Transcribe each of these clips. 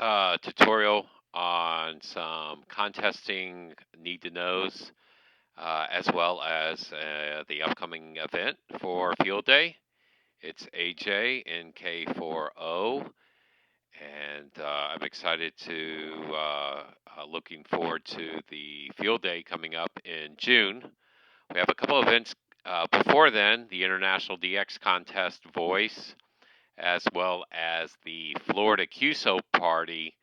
tutorial on some contesting need-to-knows, as well as the upcoming event for Field Day. It's AJ NK4O, and I'm excited looking forward to the Field Day coming up in June. We have a couple of events before then, the International DX Contest Voice, as well as the Florida QSO Party.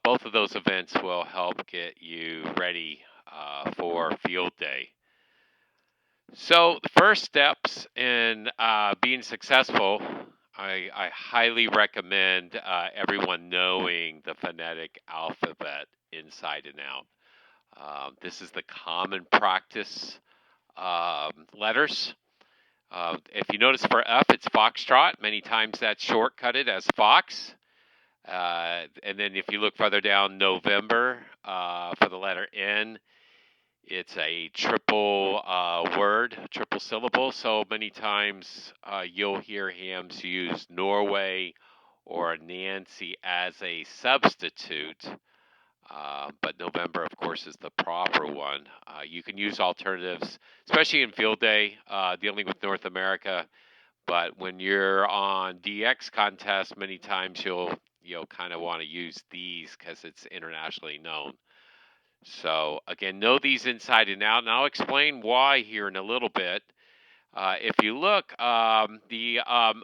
Both of those events will help get you ready for Field Day. So the first steps in being successful, I highly recommend everyone knowing the phonetic alphabet inside and out. This is the common practice letters. If you notice for F, it's Foxtrot. Many times that's shortcutted as Fox. And then if you look further down, November, for the letter N, it's a triple word, triple syllable. So many times you'll hear hams use Norway or Nancy as a substitute. But November, of course, is the proper one. You can use alternatives, especially in Field Day, dealing with North America. But when you're on DX contests, many times you'll kind of want to use these because it's internationally known. So again, know these inside and out, and I'll explain why here in a little bit. If you look, the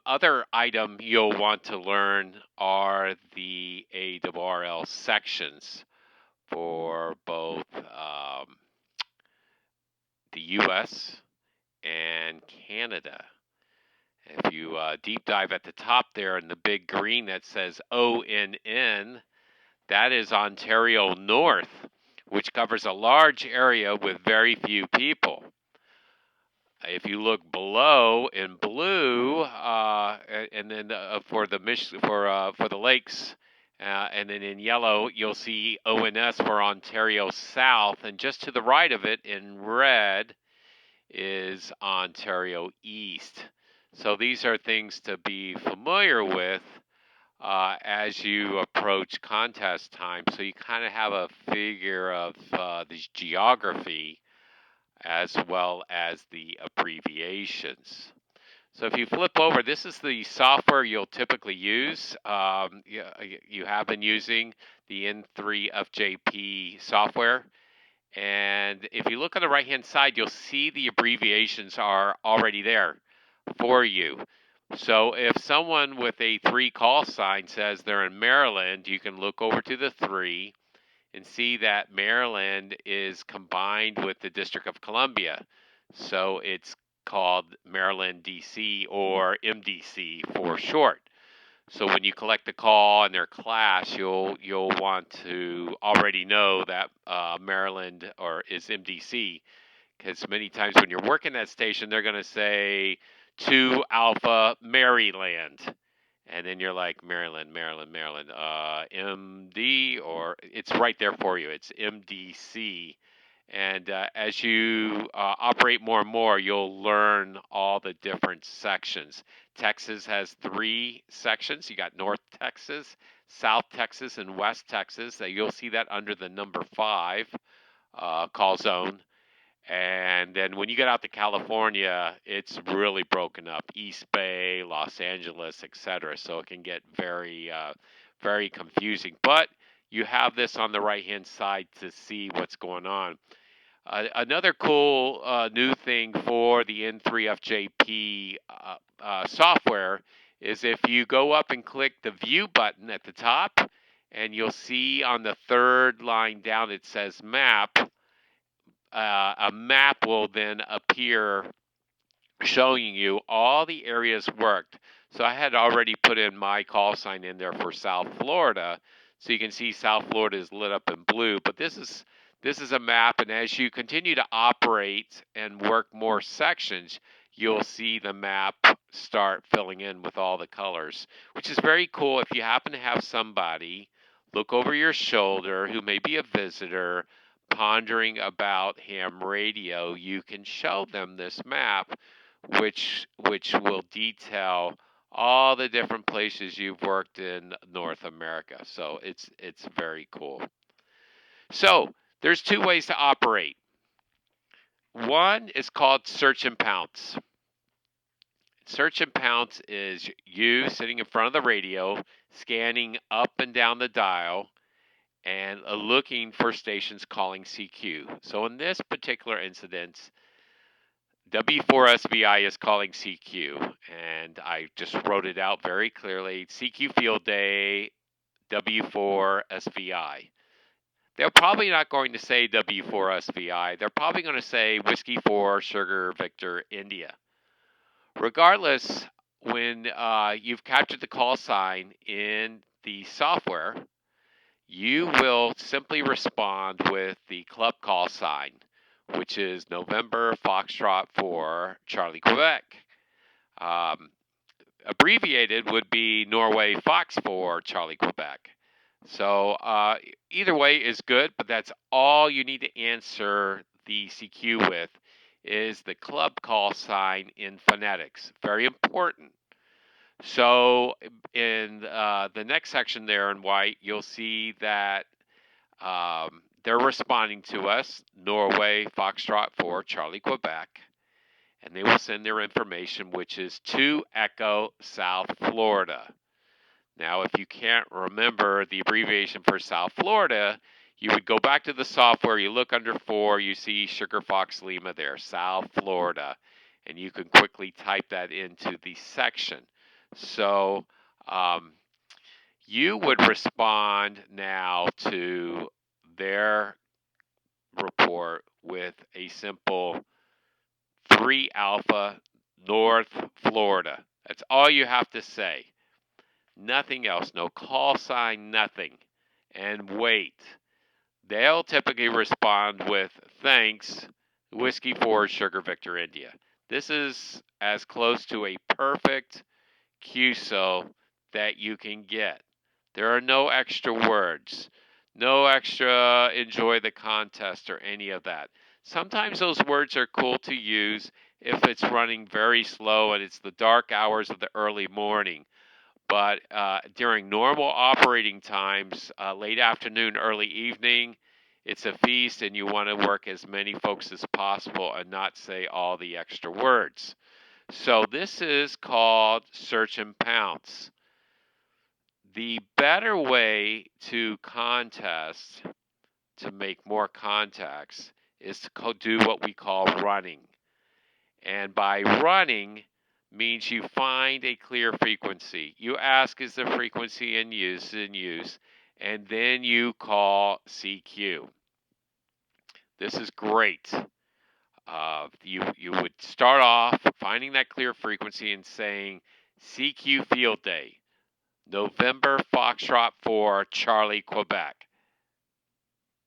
other item you'll want to learn are the ARRL sections for both the U.S. and Canada. If you deep dive at the top there in the big green that says ONN, that is Ontario North, which covers a large area with very few people. If you look below in blue, and then for the lakes, and then in yellow you'll see ONS for Ontario South, and just to the right of it in red is Ontario East. So these are things to be familiar with as you approach contest time, so you kind of have a figure of the geography as well as the abbreviations. So if you flip over, this is the software you'll typically use. You have been using the N3FJP software. And if you look on the right-hand side, you'll see the abbreviations are already there for you. So if someone with a 3 call sign says they're in Maryland, you can look over to the 3 and see that Maryland is combined with the District of Columbia. So it's called Maryland DC, or MDC for short. So when you collect the call and their class, you'll want to already know that Maryland is MDC, because many times when you're working that station, they're going to say 2 Alpha Maryland. And then you're like, Maryland, MD, or it's right there for you. It's MDC. And as you operate more and more, you'll learn all the different sections. Texas has 3 sections. You got North Texas, South Texas, and West Texas. You'll see that under the number 5 call zone. And then when you get out to California, it's really broken up. East Bay, Los Angeles, etc. So it can get very, very confusing. But you have this on the right-hand side to see what's going on. Another cool new thing for the N3FJP software is if you go up and click the View button at the top, and you'll see on the 3rd line down it says Map. A map will then appear showing you all the areas worked. So I had already put in my call sign in there for South Florida, so you can see South Florida is lit up in blue. But this is a map, and as you continue to operate and work more sections, you'll see the map start filling in with all the colors, which is very cool. If you happen to have somebody look over your shoulder who may be a visitor pondering about ham radio, you can show them this map, which will detail all the different places you've worked in North America. So it's very cool. So there's two ways to operate. One is called search and pounce. Search and pounce is you sitting in front of the radio, scanning up and down the dial, and looking for stations calling CQ. So in this particular incident, W4SVI is calling CQ, and I just wrote it out very clearly. CQ field day, W4SVI. They're probably not going to say W4SVI. They're probably going to say Whiskey 4 Sugar Victor India. Regardless, when you've captured the call sign in the software, you will simply respond with the club call sign, which is November Foxtrot 4 Charlie Quebec. Abbreviated would be Norway Fox 4 Charlie Quebec. So either way is good, but that's all you need to answer the CQ with is the club call sign in phonetics. Very important. So in the next section there in white, you'll see that they're responding to us, Norway Foxtrot 4 Charlie Quebec, and they will send their information, which is to Echo South Florida. Now, if you can't remember the abbreviation for South Florida, you would go back to the software, you look under 4, you see Sugar Fox Lima there, South Florida, and you can quickly type that into the section. So you would respond now to their report with a simple 3 Alpha North Florida. That's all you have to say. Nothing else. No call sign, nothing. And wait. They'll typically respond with thanks, Whiskey 4 Sugar Victor India. This is as close to a perfect QSO that you can get. There are no extra words, no extra enjoy the contest or any of that. Sometimes those words are cool to use if it's running very slow and it's the dark hours of the early morning. But during normal operating times, late afternoon, early evening, it's a feast and you want to work as many folks as possible and not say all the extra words. So this is called search and pounce. The better way to contest, to make more contacts, is to do what we call running. And by running means you find a clear frequency. You ask, is the frequency in use, and then you call CQ. This is great. You would start off finding that clear frequency and saying CQ field day, November Foxtrot 4 Charlie Quebec.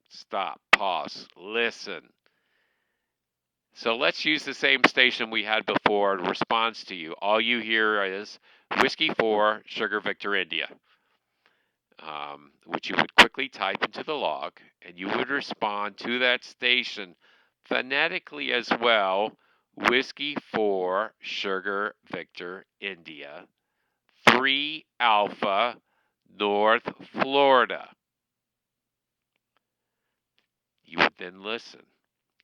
Stop, pause, listen. So let's use the same station we had before in response to you. All you hear is Whiskey 4 Sugar Victor India, which you would quickly type into the log, and you would respond to that station phonetically as well, Whiskey 4 Sugar Victor India, 3 Alpha North Florida. You would then listen.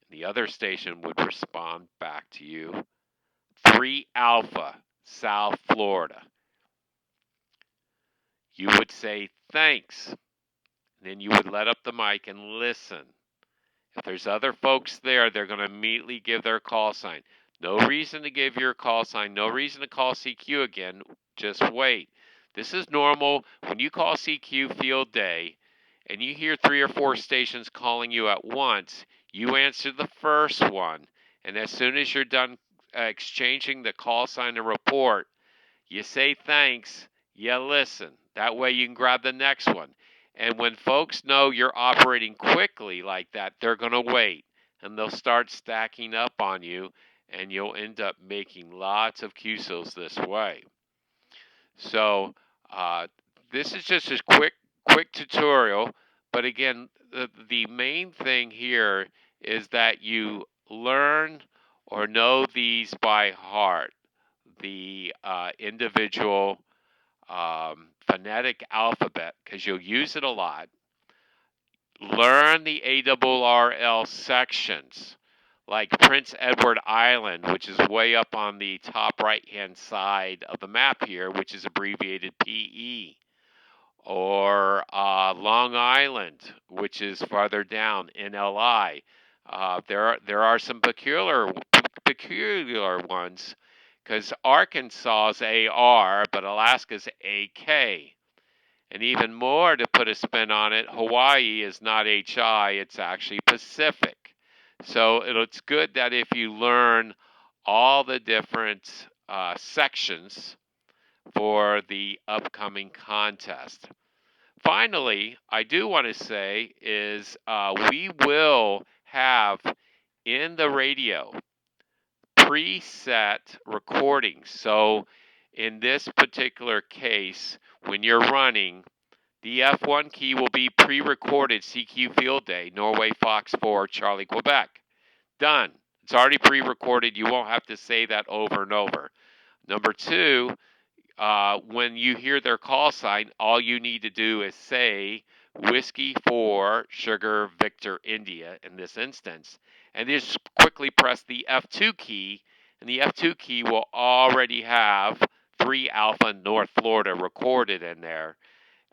The other station would respond back to you, 3 Alpha South Florida. You would say thanks. Then you would let up the mic and listen. If there's other folks there, they're going to immediately give their call sign. No reason to give your call sign. No reason to call CQ again. Just wait. This is normal. When you call CQ field day and you hear 3 or 4 stations calling you at once, you answer the first one. And as soon as you're done exchanging the call sign and report, you say thanks, you listen. That way you can grab the next one. And when folks know you're operating quickly like that, they're going to wait. And they'll start stacking up on you, and you'll end up making lots of QSOs this way. So this is just a quick tutorial. But again, the main thing here is that you learn or know these by heart. the individual phonetic alphabet, because you'll use it a lot. Learn the ARRL sections, like Prince Edward Island, which is way up on the top right-hand side of the map here, which is abbreviated PE, or Long Island, which is farther down, NLI. There are some peculiar ones, because Arkansas is AR, but Alaska's AK. And even more to put a spin on it, Hawaii is not HI, it's actually Pacific. So it's good that if you learn all the different sections for the upcoming contest. Finally, I do want to say is we will have in the radio preset recordings. So in this particular case, when you're running, the F1 key will be pre-recorded CQ Field Day, Norway Fox 4, Charlie, Quebec. Done. It's already pre-recorded. You won't have to say that over and over. Number two, when you hear their call sign, all you need to do is say Whiskey 4, Sugar, Victor, India in this instance, and just quickly press the F2 key, and the F2 key will already have 3 Alpha North Florida recorded in there.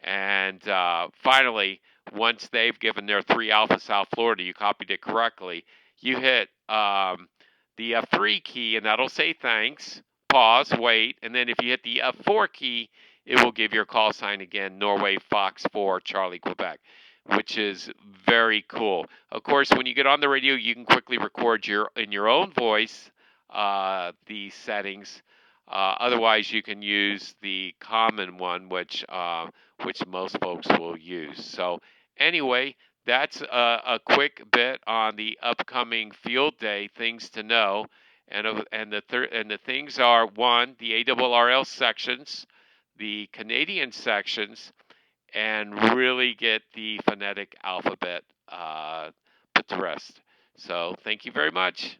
And finally, once they've given their 3 Alpha South Florida, you copied it correctly, you hit the F3 key, and that'll say thanks, pause, wait, and then if you hit the F4 key, it will give your call sign again, Norway Fox 4, Charlie, Quebec, which is very cool. Of course, when you get on the radio, you can quickly record in your own voice the settings. Otherwise, you can use the common one, which most folks will use. So anyway, that's a quick bit on the upcoming field day things to know, and the things are: one, the ARRL sections, the Canadian sections, and really get the phonetic alphabet put to rest. So thank you very much.